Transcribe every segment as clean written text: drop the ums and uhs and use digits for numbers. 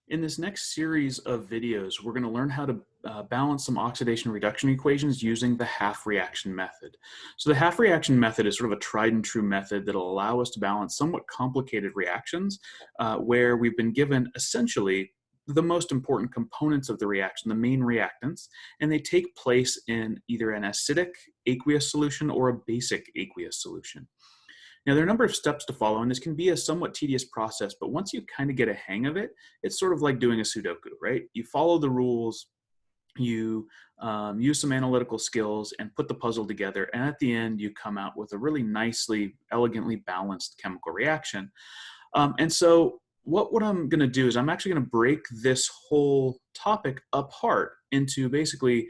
In this next series of videos, we're going to learn how to balance some oxidation reduction equations using the half reaction method. So the half reaction method is sort of a tried and true method that will allow us to balance somewhat complicated reactions where we've been given essentially the most important components of the reaction, the main reactants, and they take place in either an acidic aqueous solution or a basic aqueous solution. Now, there are a number of steps to follow, and this can be a somewhat tedious process, but once you kind of get a hang of it, it's sort of like doing a Sudoku, right? You follow the rules, you use some analytical skills and put the puzzle together, and at the end, you come out with a really nicely, elegantly balanced chemical reaction. And so what I'm going to do is I'm actually going to break this whole topic apart into basically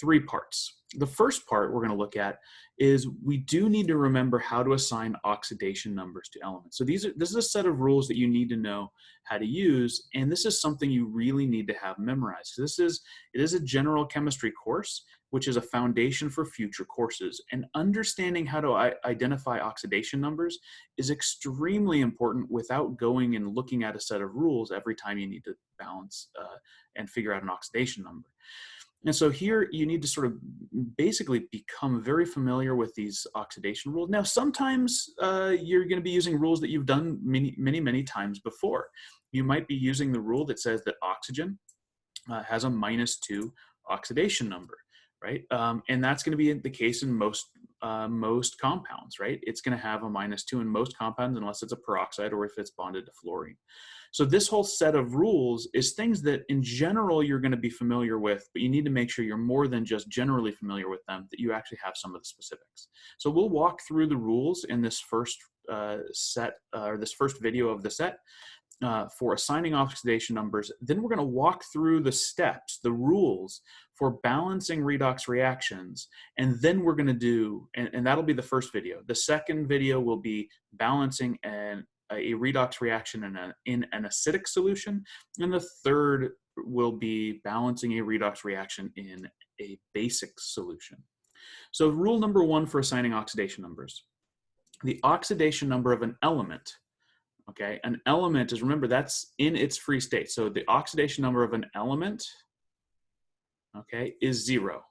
three parts. The first part we're going to look at is we do need to remember how to assign oxidation numbers to elements. So this is a set of rules that you need to know how to use, and this is something you really need to have memorized. So it is a general chemistry course, which is a foundation for future courses. And understanding how to identify oxidation numbers is extremely important without going and looking at a set of rules every time you need to balance and figure out an oxidation number. And so here you need to sort of basically become very familiar with these oxidation rules. Now, sometimes you're going to be using rules that you've done many times before. You might be using the rule that says that oxygen has a -2 oxidation number, right? And that's going to be the case in most compounds, right? It's going to have a -2 in most compounds unless it's a peroxide or if it's bonded to fluorine. So this whole set of rules is things that in general you're going to be familiar with, but you need to make sure you're more than just generally familiar with them, that you actually have some of the specifics. So we'll walk through the rules in this first this first video of the set for assigning oxidation numbers. Then we're going to walk through the steps, the rules for balancing redox reactions, and then we're going to do, and that'll be the first video. The second video will be balancing a redox reaction in an acidic solution, and the third will be balancing a redox reaction in a basic solution. So rule number one for assigning oxidation numbers. The oxidation number of an element, okay, an element is, remember, that's in its free state. So the oxidation number of an element, okay, is 0.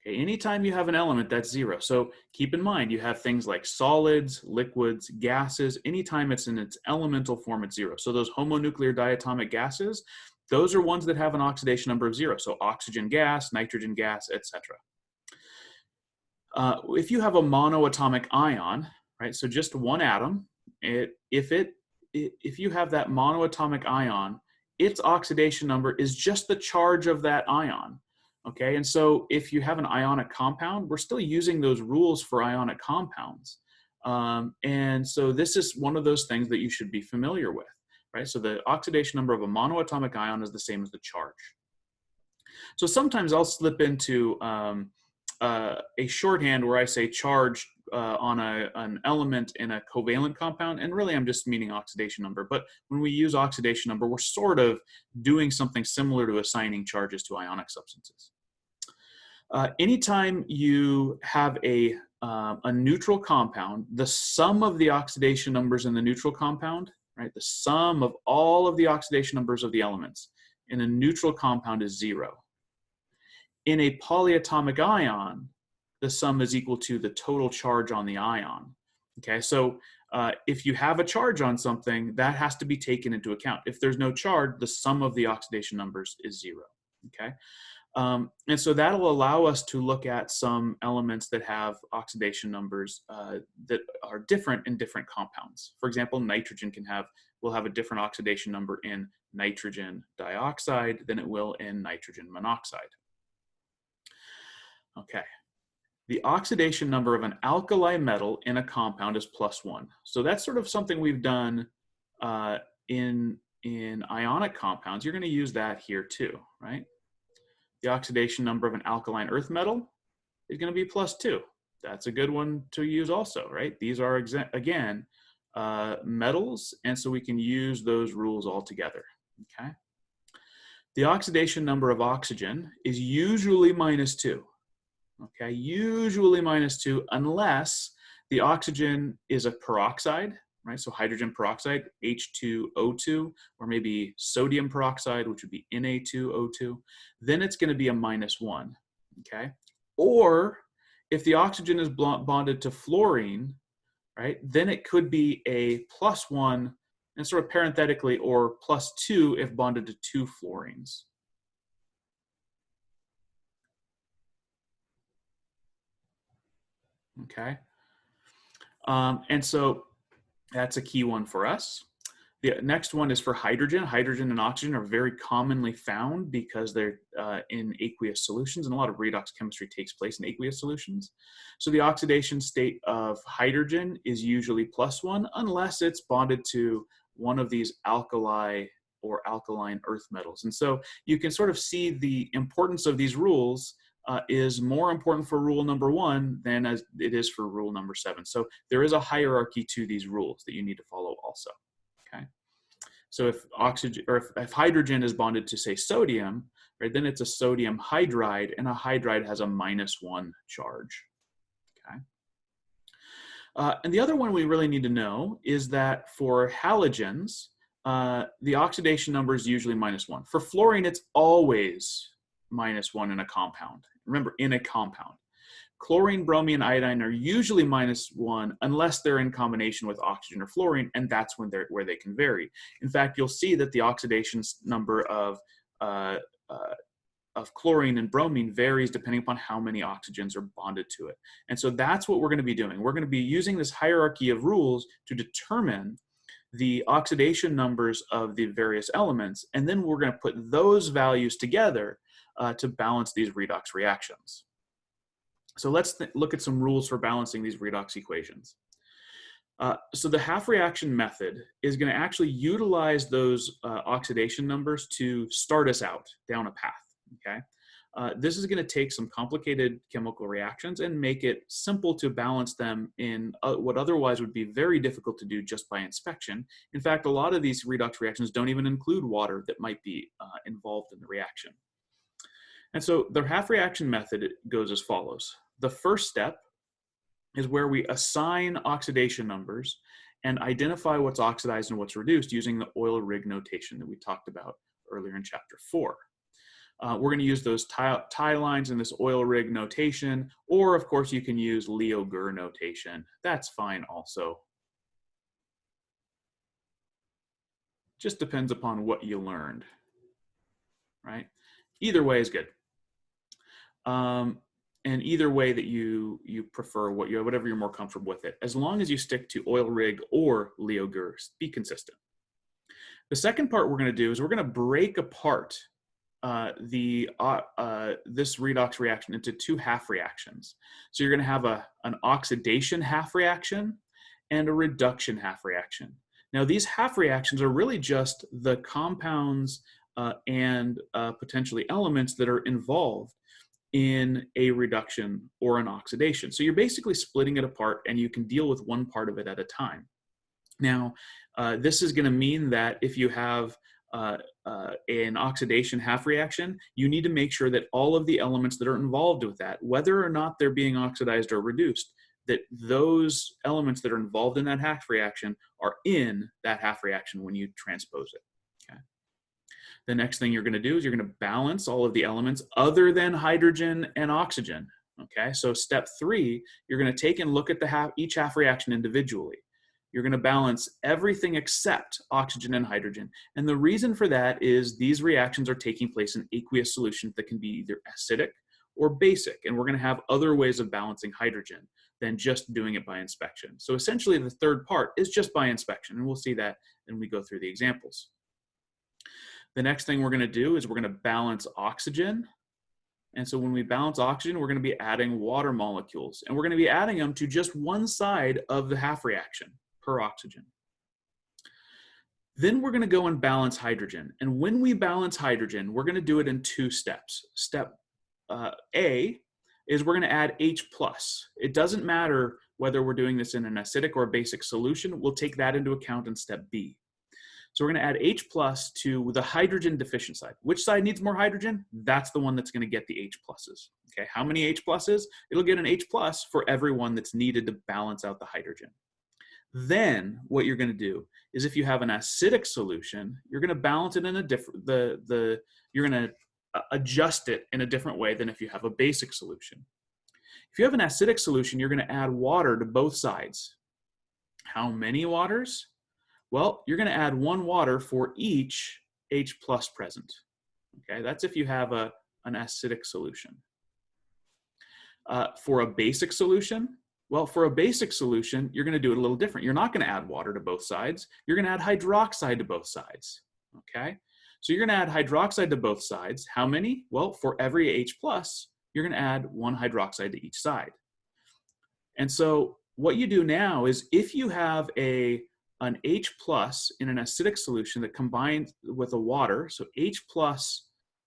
Okay, anytime you have an element, that's 0. So keep in mind, you have things like solids, liquids, gases. Anytime it's in its elemental form, it's 0. So those homonuclear diatomic gases, those are ones that have an oxidation number of 0. So oxygen gas, nitrogen gas, etc. If you have a monoatomic ion, right, so just one atom, if you have that monoatomic ion, its oxidation number is just the charge of that ion. Okay, and so if you have an ionic compound, we're still using those rules for ionic compounds. And so this is one of those things that you should be familiar with, right? So the oxidation number of a monoatomic ion is the same as the charge. So sometimes I'll slip into a shorthand where I say charge on an element in a covalent compound, and really I'm just meaning oxidation number. But when we use oxidation number, we're sort of doing something similar to assigning charges to ionic substances. Anytime you have a neutral compound, the sum of the oxidation numbers in the neutral compound, right, the sum of all of the oxidation numbers of the elements in a neutral compound is 0. In a polyatomic ion, the sum is equal to the total charge on the ion. Okay, so if you have a charge on something, that has to be taken into account. If there's no charge, the sum of the oxidation numbers is 0. Okay, and so that'll allow us to look at some elements that have oxidation numbers that are different in different compounds. For example, nitrogen will have a different oxidation number in nitrogen dioxide than it will in nitrogen monoxide. Okay. The oxidation number of an alkali metal in a compound is +1. So that's sort of something we've done in ionic compounds. You're going to use that here too, right? The oxidation number of an alkaline earth metal is going to be +2. That's a good one to use also, right? These are, again, metals, and so we can use those rules all together, okay? The oxidation number of oxygen is usually -2. Okay, usually -2 unless the oxygen is a peroxide, right? So hydrogen peroxide, H2O2, or maybe sodium peroxide, which would be Na2O2, then it's going to be a -1, okay? Or if the oxygen is bonded to fluorine, right, then it could be a +1, and sort of parenthetically, or +2 if bonded to 2 fluorines. Okay, and so that's a key one for us. The next one is for hydrogen. Hydrogen and oxygen are very commonly found because they're in aqueous solutions, and a lot of redox chemistry takes place in aqueous solutions. So the oxidation state of hydrogen is usually +1 unless it's bonded to one of these alkali or alkaline earth metals. And so you can sort of see the importance of these rules is more important for rule number 1 than as it is for rule number 7. So there is a hierarchy to these rules that you need to follow also. Okay. So if oxygen, or if hydrogen is bonded to, say, sodium, right, then it's a sodium hydride, and a hydride has a -1 charge. Okay. And the other one we really need to know is that for halogens, the oxidation number is usually -1. For fluorine, it's always -1 in a compound. Remember, in a compound. Chlorine, bromine, iodine are usually -1 unless they're in combination with oxygen or fluorine, and that's when where they can vary. In fact, you'll see that the oxidation number of chlorine and bromine varies depending upon how many oxygens are bonded to it. And so that's what we're going to be doing. We're going to be using this hierarchy of rules to determine the oxidation numbers of the various elements, and then we're going to put those values together to balance these redox reactions. So let's look at some rules for balancing these redox equations. So the half reaction method is going to actually utilize those oxidation numbers to start us out down a path. Okay, this is going to take some complicated chemical reactions and make it simple to balance them in what otherwise would be very difficult to do just by inspection. In fact, a lot of these redox reactions don't even include water that might be involved in the reaction. And so the half reaction method goes as follows. The first step is where we assign oxidation numbers and identify what's oxidized and what's reduced using the oil rig notation that we talked about earlier in chapter 4. We're going to use those tie lines in this oil rig notation, or of course you can use Leo-Gur notation. That's fine also. Just depends upon what you learned, right? Either way is good. And either way that you prefer, whatever you're more comfortable with it, as long as you stick to oil rig or Leo-Gur, be consistent. The second part we're going to do is we're going to break apart this redox reaction into 2 half reactions. So you're going to have an oxidation half reaction and a reduction half reaction. Now these half reactions are really just the compounds and potentially elements that are involved in a reduction or an oxidation. So you're basically splitting it apart, and you can deal with one part of it at a time. Now, this is going to mean that if you have an oxidation half reaction, you need to make sure that all of the elements that are involved with that, whether or not they're being oxidized or reduced, that those elements that are involved in that half reaction are in that half reaction when you transpose it. Okay. The next thing you're going to do is you're going to balance all of the elements other than hydrogen and oxygen. Okay, so step 3, you're going to take and look at each half reaction individually. You're going to balance everything except oxygen and hydrogen. And the reason for that is these reactions are taking place in aqueous solutions that can be either acidic or basic. And we're going to have other ways of balancing hydrogen than just doing it by inspection. So essentially the third part is just by inspection, and we'll see that when we go through the examples. The next thing we're going to do is we're going to balance oxygen. And so when we balance oxygen, we're going to be adding water molecules, and we're going to be adding them to just one side of the half reaction per oxygen. Then we're going to go and balance hydrogen. And when we balance hydrogen, we're going to do it in 2 steps. Step A is we're going to add H+. It doesn't matter whether we're doing this in an acidic or a basic solution. We'll take that into account in step B. So we're going to add H+ to the hydrogen deficient side. Which side needs more hydrogen? That's the one that's going to get the H+. Okay, how many H+? It'll get an H+ for every one that's needed to balance out the hydrogen. Then what you're going to do is if you have an acidic solution, you're going to balance it in a different, you're going to adjust it in a different way than if you have a basic solution. If you have an acidic solution, you're going to add water to both sides. How many waters? Well, you're going to add 1 water for each H plus present. Okay, that's if you have an acidic solution. For a basic solution, well, for a basic solution, you're going to do it a little different. You're not going to add water to both sides. You're going to add hydroxide to both sides. Okay, so you're going to add hydroxide to both sides. How many? Well, for every H plus, you're going to add 1 hydroxide to each side. And so what you do now is if you have an H plus in an acidic solution that combines with a water, so H plus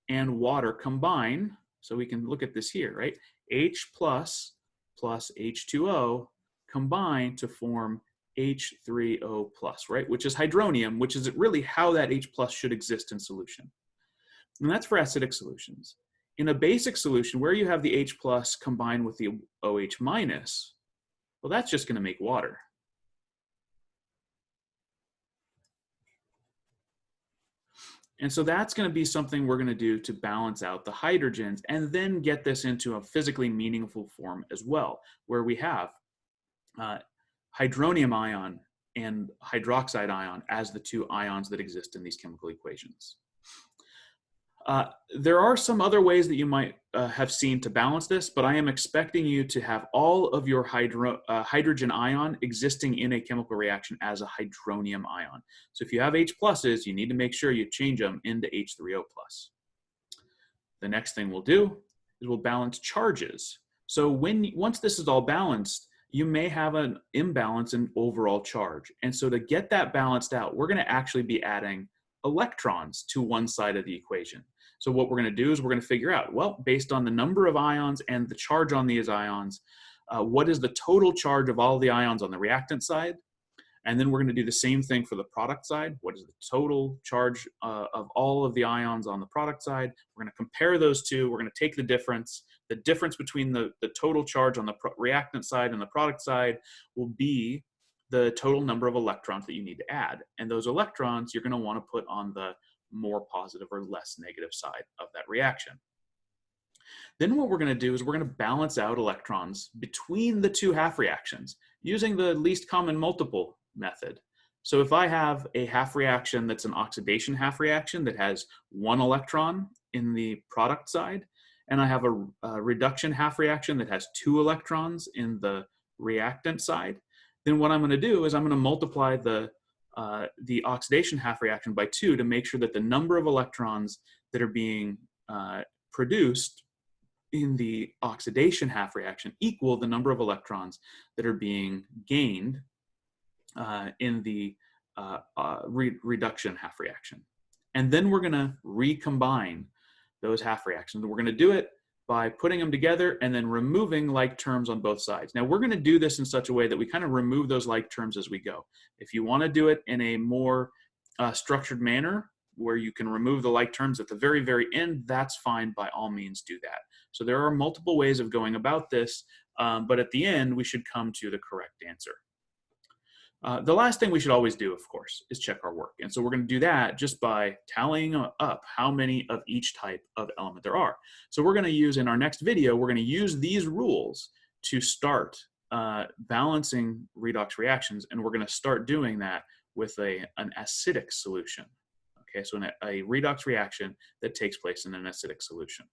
and water combine, so we can look at this here, right? H plus H2O combine to form H3O plus, right? Which is hydronium, which is really how that H plus should exist in solution. And that's for acidic solutions. In a basic solution where you have the H plus combined with the OH minus, well, that's just going to make water. And so that's going to be something we're going to do to balance out the hydrogens and then get this into a physically meaningful form as well, where we have hydronium ion and hydroxide ion as the 2 ions that exist in these chemical equations. There are some other ways that you might have seen to balance this, but I am expecting you to have all of your hydrogen ion existing in a chemical reaction as a hydronium ion. So if you have H pluses, you need to make sure you change them into H3O plus. The next thing we'll do is we'll balance charges. So once this is all balanced, you may have an imbalance in overall charge. And so to get that balanced out, we're going to actually be adding electrons to one side of the equation. So what we're going to do is we're going to figure out, well, based on the number of ions and the charge on these ions, what is the total charge of all the ions on the reactant side? And then we're going to do the same thing for the product side. What is the total charge of all of the ions on the product side? We're going to compare those two. We're going to take the difference. The difference between the total charge on the reactant side and the product side will be the total number of electrons that you need to add. And those electrons you're going to want to put on the more positive or less negative side of that reaction. Then what we're going to do is we're going to balance out electrons between the 2 half reactions using the least common multiple method. So if I have a half reaction that's an oxidation half reaction that has 1 electron in the product side, and I have a reduction half reaction that has 2 electrons in the reactant side, then what I'm going to do is I'm going to multiply the oxidation half reaction by 2 to make sure that the number of electrons that are being produced in the oxidation half reaction equal the number of electrons that are being gained in the reduction half reaction. And then we're going to recombine those half reactions. We're going to do it by putting them together and then removing like terms on both sides. Now we're going to do this in such a way that we kind of remove those like terms as we go. If you want to do it in a more structured manner where you can remove the like terms at the very, very end, that's fine. By all means do that. So there are multiple ways of going about this, but at the end we should come to the correct answer. The last thing we should always do, of course, is check our work. And so we're going to do that just by tallying up how many of each type of element there are. So we're going to use, in our next video, we're going to use these rules to start balancing redox reactions. And we're going to start doing that with an acidic solution. Okay, so a redox reaction that takes place in an acidic solution.